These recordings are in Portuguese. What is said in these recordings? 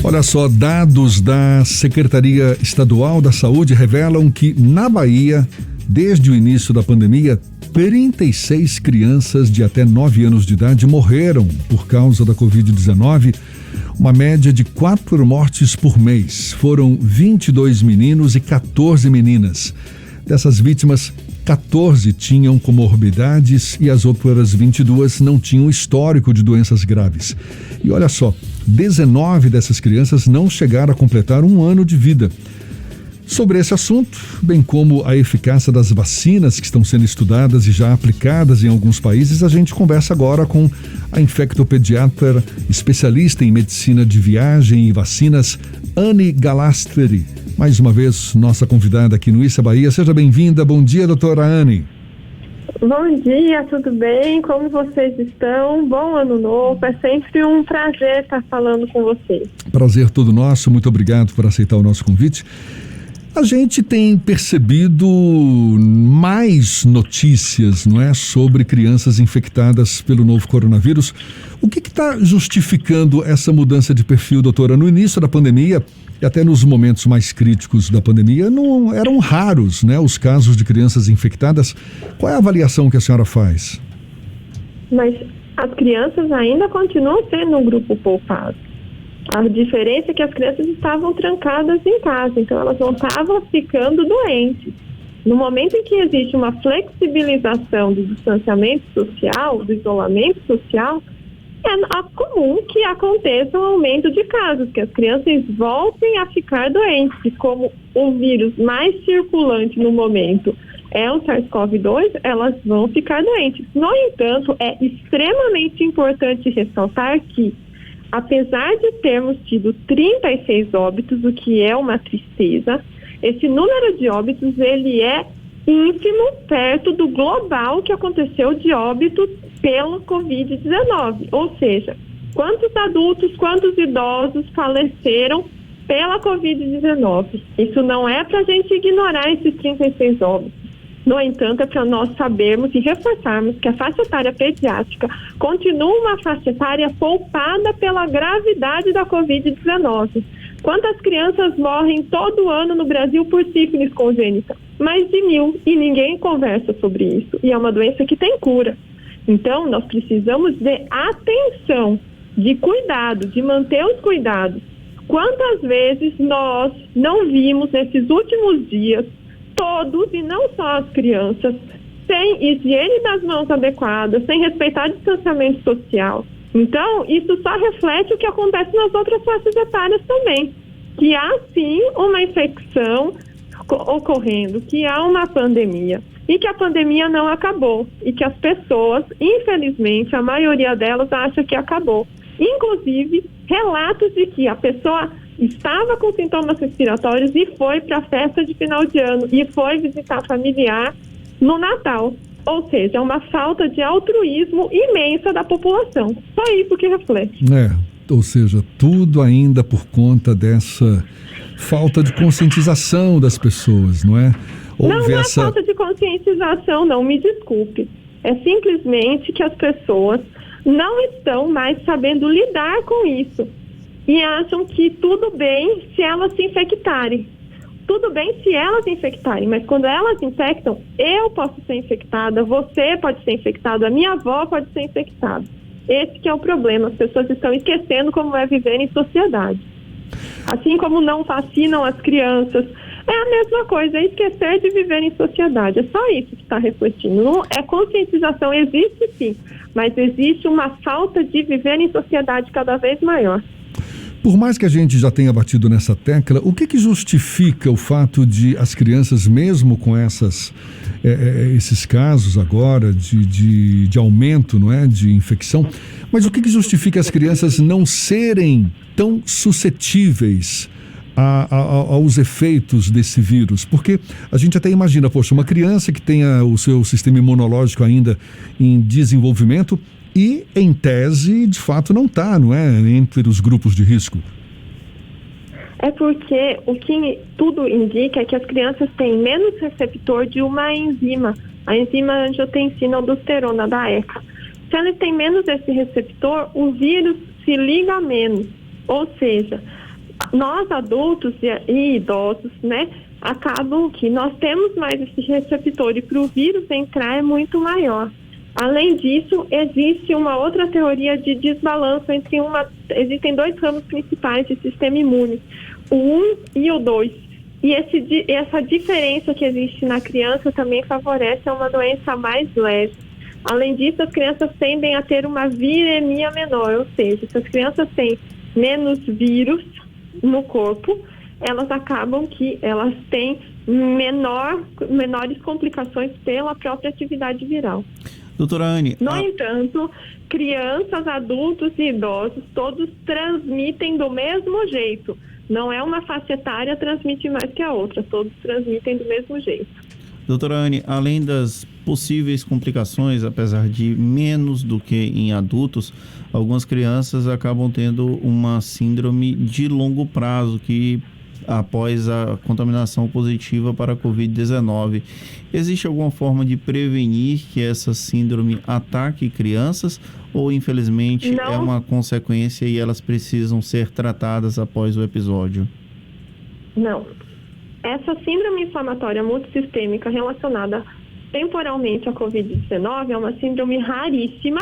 Olha só, dados da Secretaria Estadual da Saúde revelam que na Bahia, desde o início da pandemia, 36 crianças de até 9 anos de idade morreram por causa da Covid-19, uma média de 4 mortes por mês. Foram 22 meninos e 14 meninas. Dessas vítimas, 14 tinham comorbidades e as outras 22 não tinham histórico de doenças graves. E olha só, 19 dessas crianças não chegaram a completar 1 ano de vida. Sobre esse assunto, bem como a eficácia das vacinas que estão sendo estudadas e já aplicadas em alguns países, a gente conversa agora com a infectopediatra, especialista em medicina de viagem e vacinas, Anne Galastri. Mais uma vez, nossa convidada aqui no Issa Bahia. Seja bem-vinda. Bom dia, doutora Anne. Bom dia, tudo bem? Como vocês estão? Bom ano novo. É sempre um prazer estar falando com vocês. Prazer todo nosso. Muito obrigado por aceitar o nosso convite. A gente tem percebido mais notícias, não é, sobre crianças infectadas pelo novo coronavírus. O que está justificando essa mudança de perfil, doutora? No início da pandemia e até nos momentos mais críticos da pandemia, não eram raros, né, os casos de crianças infectadas. Qual é a avaliação que a senhora faz? Mas as crianças ainda continuam sendo um grupo poupado. A diferença é que as crianças estavam trancadas em casa, então elas não estavam ficando doentes. No momento em que existe uma flexibilização do distanciamento social, do isolamento social, é comum que aconteça um aumento de casos, que as crianças voltem a ficar doentes. E como o vírus mais circulante no momento é o SARS-CoV-2, elas vão ficar doentes. No entanto, é extremamente importante ressaltar que, apesar de termos tido 36 óbitos, o que é uma tristeza, esse número de óbitos ele é ínfimo perto do global que aconteceu de óbitos pela Covid-19. Ou seja, quantos adultos, quantos idosos faleceram pela Covid-19. Isso não é para a gente ignorar esses 36 óbitos. No entanto, é para nós sabermos e reforçarmos que a faixa etária pediátrica continua uma faixa etária poupada pela gravidade da Covid-19. Quantas crianças morrem todo ano no Brasil por sífilis congênita? Mais de 1.000, e ninguém conversa sobre isso. E é uma doença que tem cura. Então, nós precisamos de atenção, de cuidado, de manter os cuidados. Quantas vezes nós não vimos nesses últimos dias todos, e não só as crianças, sem higiene das mãos adequada, sem respeitar distanciamento social. Então, isso só reflete o que acontece nas outras faixas etárias também, que há sim uma infecção ocorrendo, que há uma pandemia, e que a pandemia não acabou, e que as pessoas, infelizmente, a maioria delas acha que acabou. Inclusive, relatos de que a pessoa estava com sintomas respiratórios e foi para a festa de final de ano e foi visitar familiar no Natal. Ou seja, é uma falta de altruísmo imensa da população. Só isso que reflete. Ou seja, tudo ainda por conta dessa falta de conscientização das pessoas, não é? Não é falta de conscientização, não, me desculpe. É simplesmente que as pessoas não estão mais sabendo lidar com isso. E acham que tudo bem se elas se infectarem. Tudo bem se elas infectarem, mas quando elas infectam, eu posso ser infectada, você pode ser infectado, a minha avó pode ser infectada. Esse que é o problema, as pessoas estão esquecendo como é viver em sociedade. Assim como não vacinam as crianças, é a mesma coisa, é esquecer de viver em sociedade. É só isso que está refletindo. Não, conscientização existe sim, mas existe uma falta de viver em sociedade cada vez maior. Por mais que a gente já tenha batido nessa tecla, o que justifica o fato de as crianças, mesmo com esses casos agora de aumento, não é, de infecção, mas o que justifica as crianças não serem tão suscetíveis aos efeitos desse vírus? Porque a gente até imagina, poxa, uma criança que tenha o seu sistema imunológico ainda em desenvolvimento e, em tese, de fato não está, não é, entre os grupos de risco. É porque o que tudo indica é que as crianças têm menos receptor de uma enzima, a enzima angiotensina-aldosterona da ECA. Se elas têm menos esse receptor, o vírus se liga menos. Ou seja, Nós, adultos e idosos, né, acabam que nós temos mais esse receptor e para o vírus entrar é muito maior. Além disso, existe uma outra teoria de desbalanço existem 2 ramos principais de sistema imune, o 1 e o 2. E essa diferença que existe na criança também favorece uma doença mais leve. Além disso, as crianças tendem a ter uma viremia menor, ou seja, se as crianças têm menos vírus no corpo, elas acabam que elas têm menores complicações pela própria atividade viral. Doutora Anne... No entanto, crianças, adultos e idosos, todos transmitem do mesmo jeito. Não é uma faixa etária transmite mais que a outra, todos transmitem do mesmo jeito. Doutora Anne, além das possíveis complicações, apesar de menos do que em adultos, algumas crianças acabam tendo uma síndrome de longo prazo que após a contaminação positiva para a Covid-19. Existe alguma forma de prevenir que essa síndrome ataque crianças ou, infelizmente, Não. é uma consequência e elas precisam ser tratadas após o episódio? Não. Essa síndrome inflamatória multissistêmica relacionada temporalmente à Covid-19 é uma síndrome raríssima,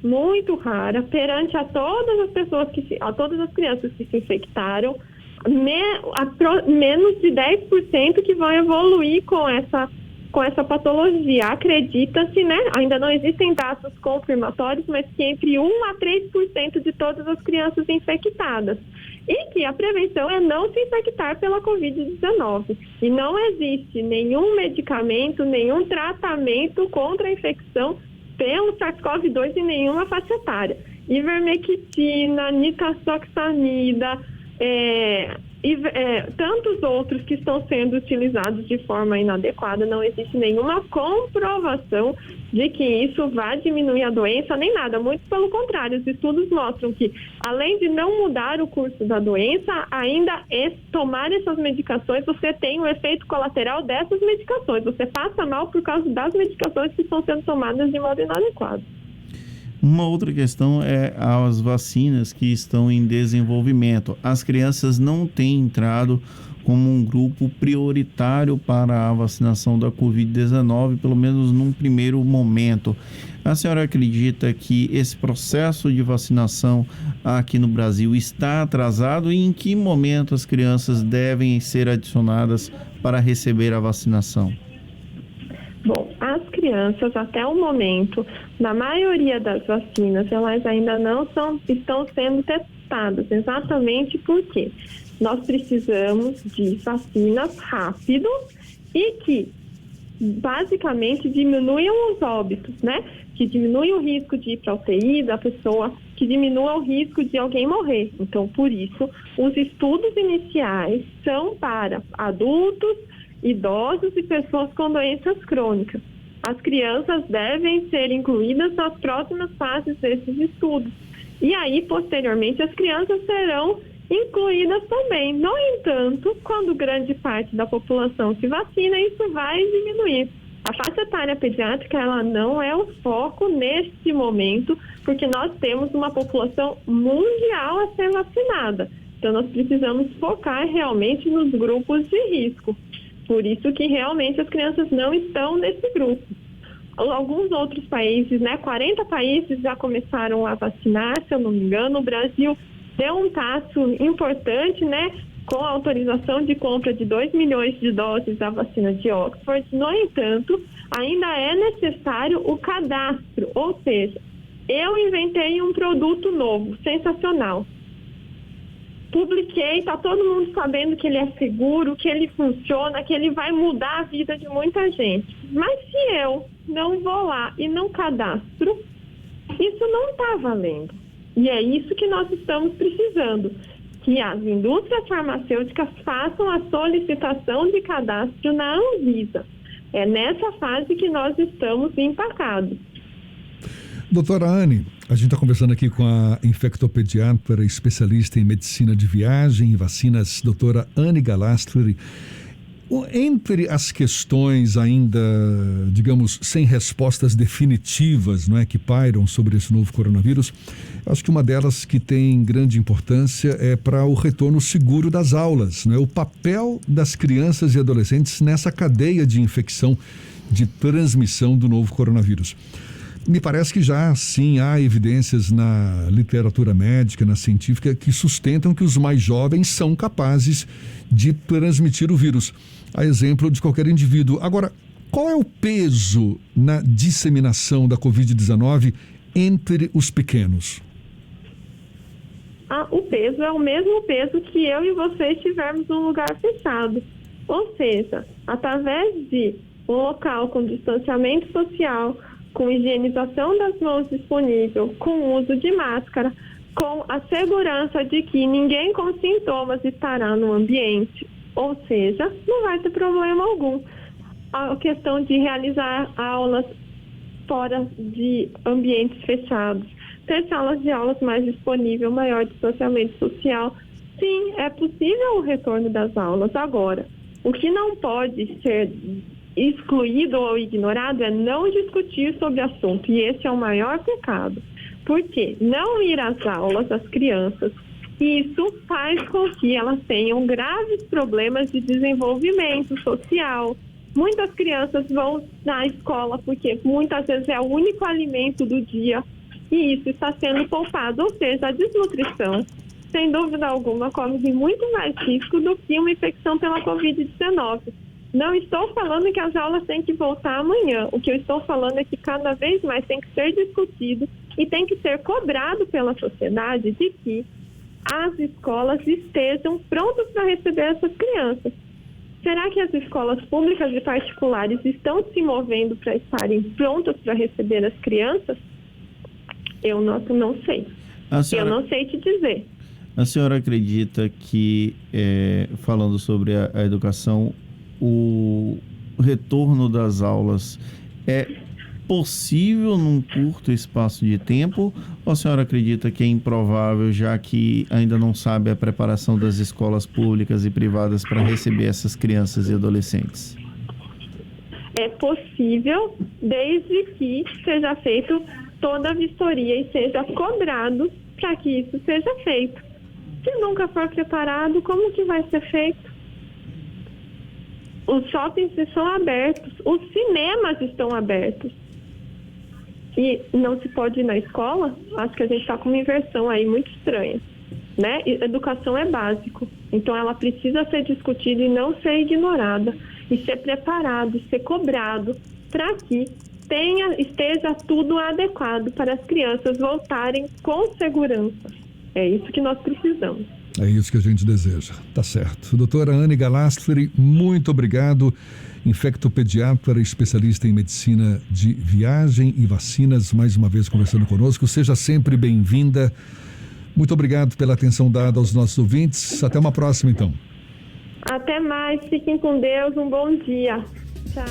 muito rara, perante a todas as pessoas a todas as crianças que se infectaram, menos de 10% que vão evoluir com essa patologia. Acredita-se, né? Ainda não existem dados confirmatórios, mas que entre 1 a 3% de todas as crianças infectadas. E que a prevenção é não se infectar pela Covid-19. E não existe nenhum medicamento, nenhum tratamento contra a infecção pelo SARS-CoV-2 em nenhuma faixa etária. Ivermectina, nitazoxanida, tantos outros que estão sendo utilizados de forma inadequada, não existe nenhuma comprovação de que isso vai diminuir a doença, nem nada, muito pelo contrário, os estudos mostram que, além de não mudar o curso da doença, ainda tomar essas medicações, você tem o efeito colateral dessas medicações, você passa mal por causa das medicações que estão sendo tomadas de modo inadequado. Uma outra questão é as vacinas que estão em desenvolvimento. As crianças não têm entrado como um grupo prioritário para a vacinação da Covid-19, pelo menos num primeiro momento. A senhora acredita que esse processo de vacinação aqui no Brasil está atrasado e em que momento as crianças devem ser adicionadas para receber a vacinação? Bom, as crianças, até o momento, na maioria das vacinas, elas ainda não estão sendo testadas, exatamente porque nós precisamos de vacinas rápidas e que, basicamente, diminuam os óbitos, né? Que diminuam o risco de ir para a UTI da pessoa, que diminuam o risco de alguém morrer. Então, por isso, os estudos iniciais são para adultos, idosos e pessoas com doenças crônicas. As crianças devem ser incluídas nas próximas fases desses estudos. E aí, posteriormente, as crianças serão incluídas também. No entanto, quando grande parte da população se vacina, isso vai diminuir. A faixa etária pediátrica, ela não é o foco neste momento, porque nós temos uma população mundial a ser vacinada. Então, nós precisamos focar realmente nos grupos de risco. Por isso que realmente as crianças não estão nesse grupo. Alguns outros países, 40 países já começaram a vacinar, se eu não me engano. O Brasil deu um passo importante, com a autorização de compra de 2 milhões de doses da vacina de Oxford. No entanto, ainda é necessário o cadastro, ou seja, eu inventei um produto novo, sensacional. Publiquei, está todo mundo sabendo que ele é seguro, que ele funciona, que ele vai mudar a vida de muita gente. Mas se eu não vou lá e não cadastro, isso não está valendo. E é isso que nós estamos precisando, que as indústrias farmacêuticas façam a solicitação de cadastro na Anvisa. É nessa fase que nós estamos empacados. Doutora Anne, a gente está conversando aqui com a infectopediatra, especialista em medicina de viagem e vacinas, doutora Anne Galastri. Entre as questões ainda, digamos, sem respostas definitivas, não é, que pairam sobre esse novo coronavírus, acho que uma delas que tem grande importância é para o retorno seguro das aulas, não é? O papel das crianças e adolescentes nessa cadeia de infecção, de transmissão do novo coronavírus. Me parece que já, sim, há evidências na literatura médica, na científica, que sustentam que os mais jovens são capazes de transmitir o vírus, a exemplo de qualquer indivíduo. Agora, qual é o peso na disseminação da Covid-19 entre os pequenos? O peso é o mesmo peso que eu e você estivermos num lugar fechado. Ou seja, através de um local com distanciamento social, com higienização das mãos disponível, com uso de máscara, com a segurança de que ninguém com sintomas estará no ambiente, ou seja, não vai ter problema algum. A questão de realizar aulas fora de ambientes fechados, ter salas de aulas mais disponível, maior distanciamento social, sim, é possível o retorno das aulas. Agora, o que não pode ser excluído ou ignorado é não discutir sobre o assunto, e esse é o maior pecado, porque não ir às aulas, as crianças, isso faz com que elas tenham graves problemas de desenvolvimento social. Muitas crianças vão na escola porque muitas vezes é o único alimento do dia e isso está sendo poupado, ou seja, a desnutrição, sem dúvida alguma, corre muito mais risco do que uma infecção pela Covid-19. Não estou falando que as aulas têm que voltar amanhã. O que eu estou falando é que cada vez mais tem que ser discutido e tem que ser cobrado pela sociedade de que as escolas estejam prontas para receber essas crianças. Será que as escolas públicas e particulares estão se movendo para estarem prontas para receber as crianças? Eu não sei. Eu não sei te dizer. A senhora acredita que, falando sobre a educação, o retorno das aulas é possível num curto espaço de tempo, ou a senhora acredita que é improvável, já que ainda não sabe a preparação das escolas públicas e privadas para receber essas crianças e adolescentes? É possível, desde que seja feito toda a vistoria e seja cobrado para que isso seja feito. Se nunca for preparado, como que vai ser feito? Os shoppings estão abertos, os cinemas estão abertos. E não se pode ir na escola? Acho que a gente está com uma inversão aí muito estranha, né? Educação é básico, então ela precisa ser discutida e não ser ignorada, e ser preparado, ser cobrado, para que esteja tudo adequado para as crianças voltarem com segurança. É isso que nós precisamos. É isso que a gente deseja, tá certo. Doutora Anne Galastri, muito obrigado. Infectopediatra, especialista em medicina de viagem e vacinas, mais uma vez conversando conosco. Seja sempre bem-vinda. Muito obrigado pela atenção dada aos nossos ouvintes. Até uma próxima, então. Até mais, fiquem com Deus, um bom dia. Tchau.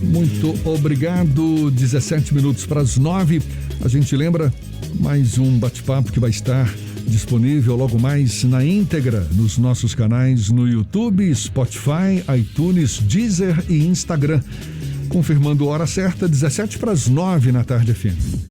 Muito obrigado. 17 minutos para as 9. A gente lembra mais um bate-papo que vai estar disponível logo mais na íntegra nos nossos canais no YouTube, Spotify, iTunes, Deezer e Instagram. Confirmando a hora certa, 17 para as 9 na tarde FM.